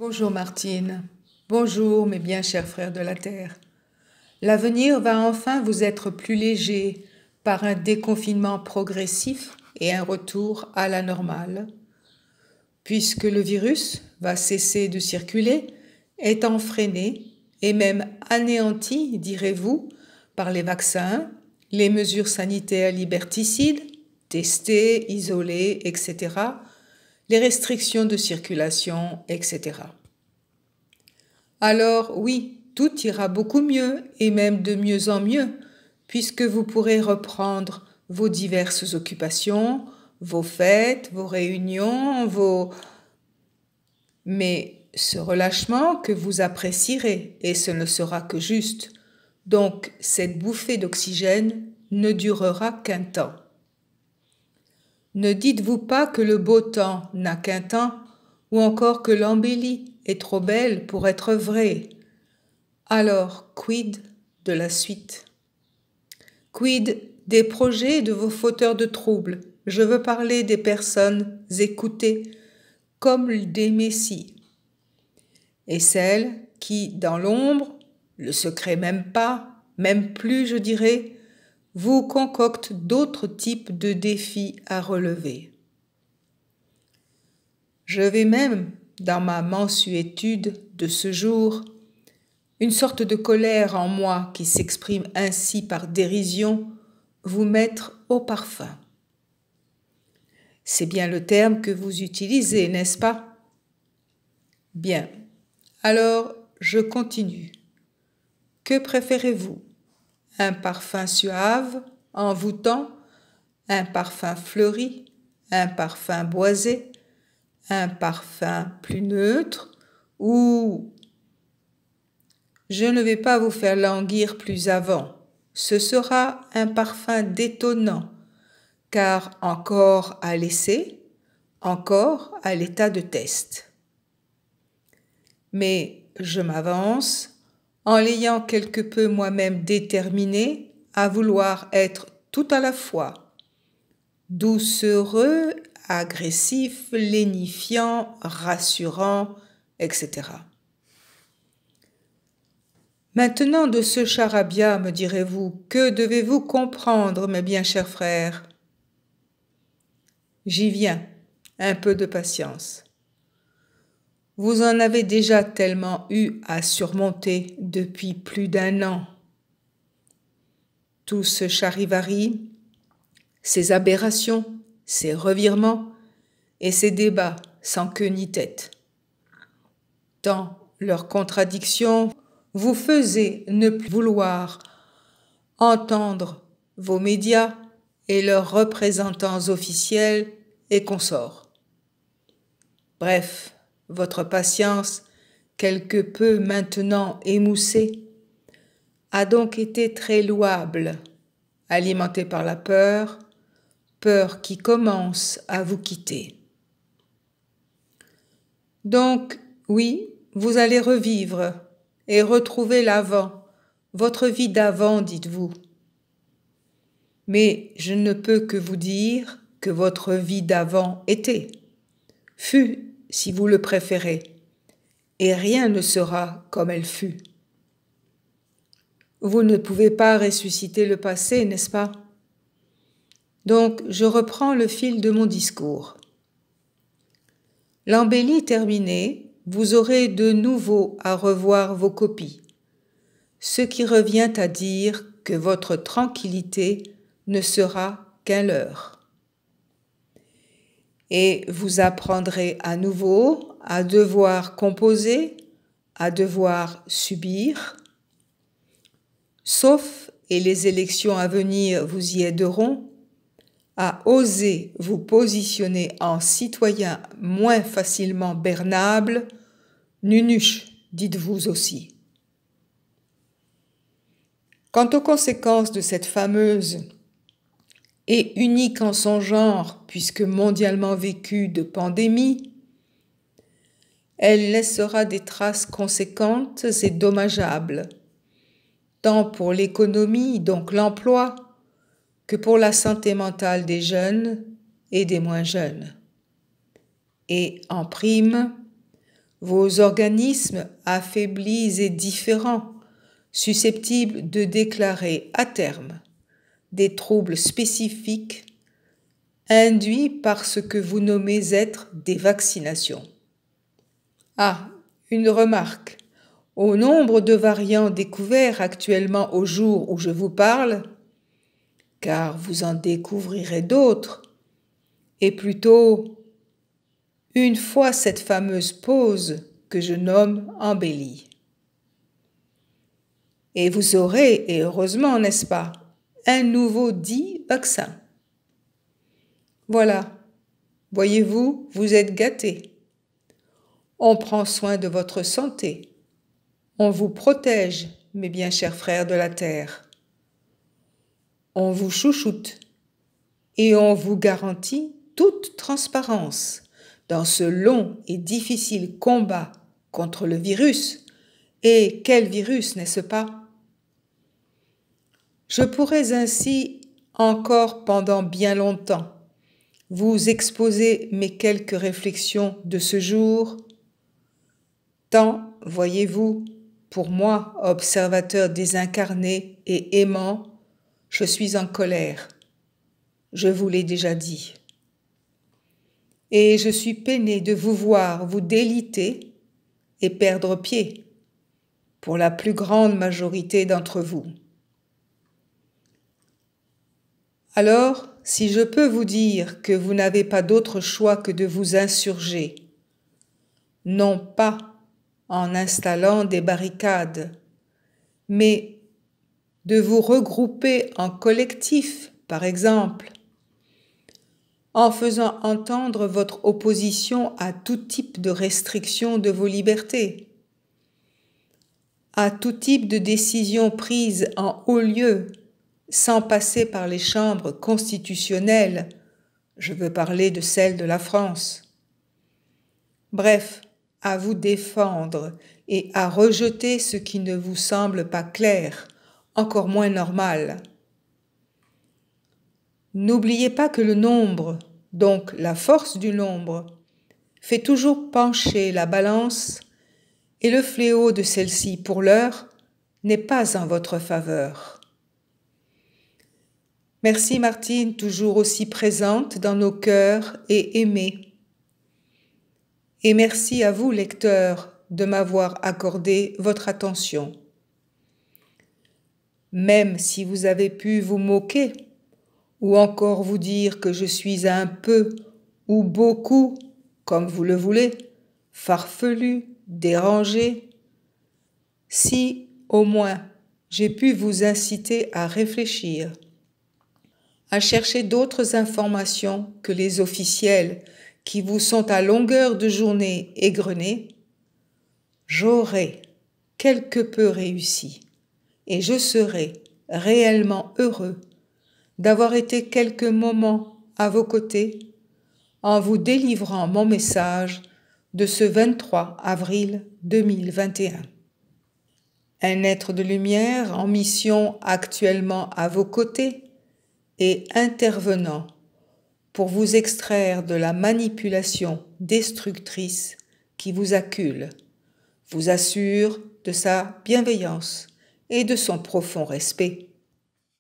Bonjour Martine, bonjour mes bien chers frères de la terre. L'avenir va enfin vous être plus léger par un déconfinement progressif et un retour à la normale, puisque le virus va cesser de circuler, étant freiné et même anéanti, direz-vous, par les vaccins, les mesures sanitaires liberticides, tester, isoler, etc., les restrictions de circulation, etc. Alors oui, tout ira beaucoup mieux et même de mieux en mieux, puisque vous pourrez reprendre vos diverses occupations, vos fêtes, vos réunions, Mais ce relâchement que vous apprécierez, et ce ne sera que juste, donc cette bouffée d'oxygène ne durera qu'un temps. Ne dites-vous pas que le beau temps n'a qu'un temps, ou encore que l'embellie est trop belle pour être vraie. Alors, quid de la suite? Quid des projets de vos fauteurs de troubles? Je veux parler des personnes écoutées comme des messies. Et celles qui, dans l'ombre, le secret même pas, même plus je dirais, vous concoctent d'autres types de défis à relever. Je vais même, dans ma mansuétude de ce jour, une sorte de colère en moi qui s'exprime ainsi par dérision, vous mettre au parfum. C'est bien le terme que vous utilisez, n'est-ce pas? Bien, alors je continue. Que préférez-vous? Un parfum suave, envoûtant, un parfum fleuri, un parfum boisé, un parfum plus neutre, ou je ne vais pas vous faire languir plus avant. Ce sera un parfum détonnant, car encore à l'essai, encore à l'état de test. Mais je m'avance, en l'ayant quelque peu moi-même déterminé à vouloir être tout à la fois doucereux, agressif, lénifiant, rassurant, etc. Maintenant de ce charabia, me direz-vous, que devez-vous comprendre, mes bien chers frères? J'y viens, un peu de patience. Vous en avez déjà tellement eu à surmonter depuis plus d'un an. Tout ce charivari, ces aberrations, ces revirements et ces débats sans queue ni tête. Tant leurs contradictions vous faisaient ne plus vouloir entendre vos médias et leurs représentants officiels et consorts. Bref, votre patience, quelque peu maintenant émoussée, a donc été très louable, alimentée par la peur, peur qui commence à vous quitter. Donc, oui, vous allez revivre et retrouver l'avant, votre vie d'avant, dites-vous. Mais je ne peux que vous dire que votre vie d'avant fut, si vous le préférez, et rien ne sera comme elle fut. Vous ne pouvez pas ressusciter le passé, n'est-ce pas? Donc, je reprends le fil de mon discours. L'embellie terminée, vous aurez de nouveau à revoir vos copies, ce qui revient à dire que votre tranquillité ne sera qu'un leurre. Et vous apprendrez à nouveau à devoir composer, à devoir subir, sauf, et les élections à venir vous y aideront, à oser vous positionner en citoyen moins facilement bernable, nunuche, dites-vous aussi. Quant aux conséquences de cette fameuse et unique en son genre, puisque mondialement vécue, de pandémie, elle laissera des traces conséquentes et dommageables, tant pour l'économie, donc l'emploi, que pour la santé mentale des jeunes et des moins jeunes. Et en prime, vos organismes affaiblis et différents, susceptibles de déclarer à terme des troubles spécifiques induits par ce que vous nommez être des vaccinations. Ah, une remarque. Au nombre de variants découverts actuellement au jour où je vous parle, car vous en découvrirez d'autres, et plutôt une fois cette fameuse pause que je nomme embellie. Et vous aurez, et heureusement, n'est-ce pas, un nouveau dit vaccin. Voilà, voyez-vous, vous êtes gâtés. On prend soin de votre santé. On vous protège, mes bien chers frères de la terre. On vous chouchoute et on vous garantit toute transparence dans ce long et difficile combat contre le virus. Et quel virus, n'est-ce pas? Je pourrais ainsi, encore pendant bien longtemps, vous exposer mes quelques réflexions de ce jour, tant, voyez-vous, pour moi, observateur désincarné et aimant, je suis en colère. Je vous l'ai déjà dit. Et je suis peiné de vous voir vous déliter et perdre pied, pour la plus grande majorité d'entre vous. Alors, si je peux vous dire que vous n'avez pas d'autre choix que de vous insurger, non pas en installant des barricades, mais de vous regrouper en collectif, par exemple, en faisant entendre votre opposition à tout type de restriction de vos libertés, à tout type de décision prise en haut lieu, sans passer par les chambres constitutionnelles, je veux parler de celle de la France. Bref, à vous défendre et à rejeter ce qui ne vous semble pas clair, encore moins normal. N'oubliez pas que le nombre, donc la force du nombre, fait toujours pencher la balance et le fléau de celle-ci, pour l'heure, n'est pas en votre faveur. Merci Martine, toujours aussi présente dans nos cœurs et aimée. Et merci à vous, lecteurs, de m'avoir accordé votre attention. Même si vous avez pu vous moquer, ou encore vous dire que je suis un peu ou beaucoup, comme vous le voulez, farfelu, dérangé, si, au moins, j'ai pu vous inciter à réfléchir, à chercher d'autres informations que les officielles qui vous sont à longueur de journée égrenées, j'aurai quelque peu réussi et je serai réellement heureux d'avoir été quelques moments à vos côtés en vous délivrant mon message de ce 23 avril 2021. Un être de lumière en mission actuellement à vos côtés et intervenant pour vous extraire de la manipulation destructrice qui vous accule, vous assure de sa bienveillance et de son profond respect.